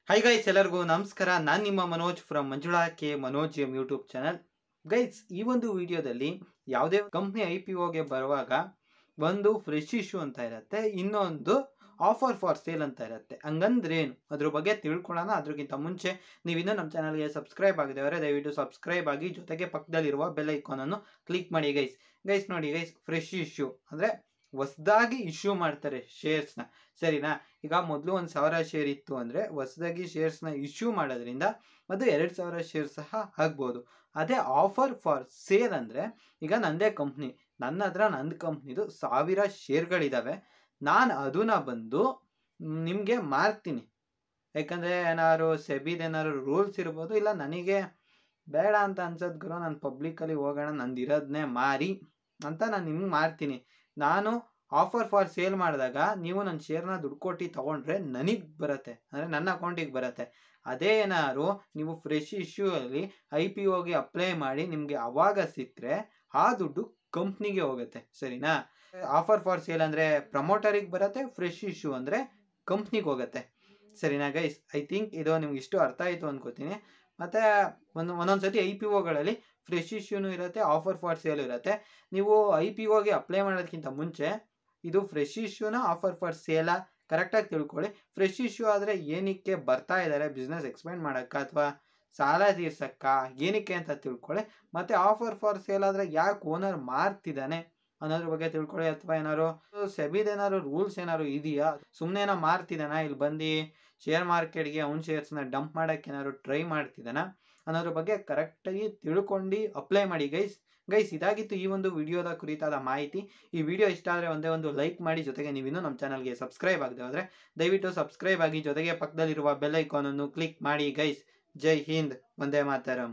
Hi guys, ಎಲ್ಲರಿಗೂ ನಮಸ್ಕಾರ. ನಾನು ನಿಮ್ಮ Manoj from Manjula K Manoj M YouTube channel. Guys, ಈ ಒಂದು ವಿಡಿಯೋದಲ್ಲಿ ಯಾವುದೇ ಕಂಪ್ನಿ IPOಗೆ ಬರುವಾಗ ಒಂದು ಫ್ರೆಶ್ ಇಶ್ಯೂ ಅಂತ ಇರುತ್ತೆ, ಇನ್ನೊಂದು ಆಫರ್ ಫಾರ್ ಸೇಲ್ ಅಂತ ಇರುತ್ತೆ. ಹಂಗಂದ್ರೇನು ಅದ್ರ ಬಗ್ಗೆ ತಿಳ್ಕೊಳ್ಳೋಣ. ಅದ್ರಕ್ಕಿಂತ ಮುಂಚೆ ನೀವಿನ್ನೂ ನಮ್ಮ ಚಾನಲ್ಗೆ ಸಬ್ಸ್ಕ್ರೈಬ್ ಆಗಿದೆವರೆ ದಯವಿಟ್ಟು ಸಬ್ಸ್ಕ್ರೈಬ್ ಆಗಿ, ಜೊತೆಗೆ ಪಕ್ಕದಲ್ಲಿರುವ ಬೆಲ್ ಐಕಾನ್ ಅನ್ನು ಕ್ಲಿಕ್ ಮಾಡಿ. ಗೈಸ್ ನೋಡಿ ಗೈಸ್, ಫ್ರೆಶ್ ಇಶ್ಯೂ ಅಂದರೆ ಹೊಸದಾಗಿ ಇಶ್ಯೂ ಮಾಡ್ತಾರೆ ಶೇರ್ಸ್ನ, ಸರಿನಾ? ಈಗ ಮೊದಲು 1,000 ಶೇರ್ ಇತ್ತು ಅಂದರೆ ಹೊಸದಾಗಿ ಶೇರ್ಸ್ನ ಇಶ್ಯೂ ಮಾಡೋದ್ರಿಂದ ಅದು 2,000 ಶೇರ್ ಸಹ ಆಗ್ಬೋದು. ಅದೇ ಆಫರ್ ಫಾರ್ ಸೇಲ್ ಅಂದರೆ, ಈಗ ನಂದೇ ಕಂಪ್ನಿ, ನನ್ನ ಹತ್ರ ನಂದು ಕಂಪ್ನಿದು 1000 ಶೇರ್ಗಳಿದ್ದಾವೆ. ನಾನು ಅದನ್ನ ಬಂದು ನಿಮಗೆ ಮಾರ್ತೀನಿ. ಯಾಕಂದರೆ ಏನಾದ್ರು ಸೆಬಿದು ಏನಾದ್ರು ರೂಲ್ಸ್ ಇರ್ಬೋದು, ಇಲ್ಲ ನನಗೆ ಬೇಡ ಅಂತ ಅನ್ಸೋದು ಗುರು, ನಾನು ಪಬ್ಲಿಕಲ್ಲಿ ಹೋಗೋಣ, ನಂದು ಇರೋದನ್ನೇ ಮಾರಿ ಅಂತ ನಾನು ನಿಮ್ಗೆ ಮಾರ್ತೀನಿ. ನಾನು ಆಫರ್ ಫಾರ್ ಸೇಲ್ ಮಾಡಿದಾಗ ನೀವು ನನ್ನ ಶೇರ್ನ ದುಡ್ಡು ಕೊಟ್ಟು ತೊಗೊಂಡ್ರೆ ನನಗೆ ಬರುತ್ತೆ, ಅಂದರೆ ನನ್ನ ಅಕೌಂಟಿಗೆ ಬರುತ್ತೆ. ಅದೇ ಏನಾದ್ರು ನೀವು ಫ್ರೆಶ್ ಇಶ್ಯೂ ಅಲ್ಲಿ IPOಗೆ ಅಪ್ಲೈ ಮಾಡಿ ನಿಮಗೆ ಅವಾಗ ಸಿಕ್ಕರೆ ಆ ದುಡ್ಡು ಕಂಪ್ನಿಗೆ ಹೋಗುತ್ತೆ, ಸರಿನಾ? ಆಫರ್ ಫಾರ್ ಸೇಲ್ ಅಂದರೆ ಪ್ರಮೋಟರಿಗೆ ಬರುತ್ತೆ, ಫ್ರೆಶ್ ಇಶ್ಯೂ ಅಂದರೆ ಕಂಪ್ನಿಗೆ ಹೋಗುತ್ತೆ, ಸರಿನಾ ಗೈಸ್? ಐ ಥಿಂಕ್ ಇದು ನಿಮ್ಗೆ ಇಷ್ಟು ಅರ್ಥ ಆಯಿತು ಅನ್ಕೋತೀನಿ. ಮತ್ತು ಒಂದೊಂದು ಸತಿ IPOಗಳಲ್ಲಿ ಫ್ರೆಶ್ ಇಶ್ಯೂನೂ ಇರುತ್ತೆ, ಆಫರ್ ಫಾರ್ ಸೇಲ್ ಇರುತ್ತೆ. ನೀವು IPOಗೆ ಅಪ್ಲೈ ಮಾಡೋದಕ್ಕಿಂತ ಮುಂಚೆ ಇದು ಫ್ರೆಶ್ ಇಶ್ಯೂನ ಆಫರ್ ಫಾರ್ ಸೇಲಾ ಕರೆಕ್ಟಾಗಿ ತಿಳ್ಕೊಳ್ಳಿ. ಫ್ರೆಶ್ ಇಶ್ಯೂ ಆದರೆ ಏನಕ್ಕೆ ಬರ್ತಾ ಇದ್ದಾರೆ, ಬಿಸ್ನೆಸ್ ಎಕ್ಸ್ಪೆಂಡ್ ಮಾಡೋಕ್ಕ ಅಥವಾ ಸಾಲ ತೀರ್ಸಕ್ಕ, ಏನಕ್ಕೆ ಅಂತ ತಿಳ್ಕೊಳ್ಳಿ. ಮತ್ತು ಆಫರ್ ಫಾರ್ ಸೇಲ್ ಆದರೆ ಯಾಕೆ ಓನರ್ ಮಾರ್ತಿದ್ದಾನೆ ಅನ್ನೋದ್ರ ಬಗ್ಗೆ ತಿಳ್ಕೊಳ್ಳಿ. ಅಥವಾ ಏನಾದ್ರು ಸೆಬಿದೇನಾದ್ರು ರೂಲ್ಸ್ ಏನಾದ್ರು ಇದೆಯಾ, ಸುಮ್ಮನೆ ಏನೋ ಮಾರ್ತಿದ್ದಾನ, ಇಲ್ಲಿ ಬಂದು ಶೇರ್ ಮಾರ್ಕೆಟ್ಗೆ ಅವ್ನ ಶೇರ್ಸ್ನ ಡಂಪ್ ಮಾಡೋಕ್ಕೆ ಏನಾದ್ರು ಟ್ರೈ ಮಾಡ್ತಿದ್ದಾನ ಅನ್ನೋದ್ರ ಬಗ್ಗೆ ಕರೆಕ್ಟಾಗಿ ತಿಳ್ಕೊಂಡು ಅಪ್ಲೈ ಮಾಡಿ ಗೈಸ್. ಇದಾಗಿತ್ತು ಈ ಒಂದು ವಿಡಿಯೋದ ಕುರಿತಾದ ಮಾಹಿತಿ. ಈ ವಿಡಿಯೋ ಇಷ್ಟ ಆದರೆ ಒಂದೇ ಒಂದು ಲೈಕ್ ಮಾಡಿ, ಜೊತೆಗೆ ನೀವಿನ್ನೂ ನಮ್ಮ ಚಾನಲ್ಗೆ ಸಬ್ಸ್ಕ್ರೈಬ್ ಆಗದೆ ಹೋದರೆ ದಯವಿಟ್ಟು ಸಬ್ಸ್ಕ್ರೈಬ್ ಆಗಿ, ಜೊತೆಗೆ ಪಕ್ಕದಲ್ಲಿರುವ ಬೆಲ್ ಐಕಾನ್ ಅನ್ನು ಕ್ಲಿಕ್ ಮಾಡಿ ಗೈಸ್. ಜೈ ಹಿಂದ್, ವಂದೇ ಮಾತರಂ.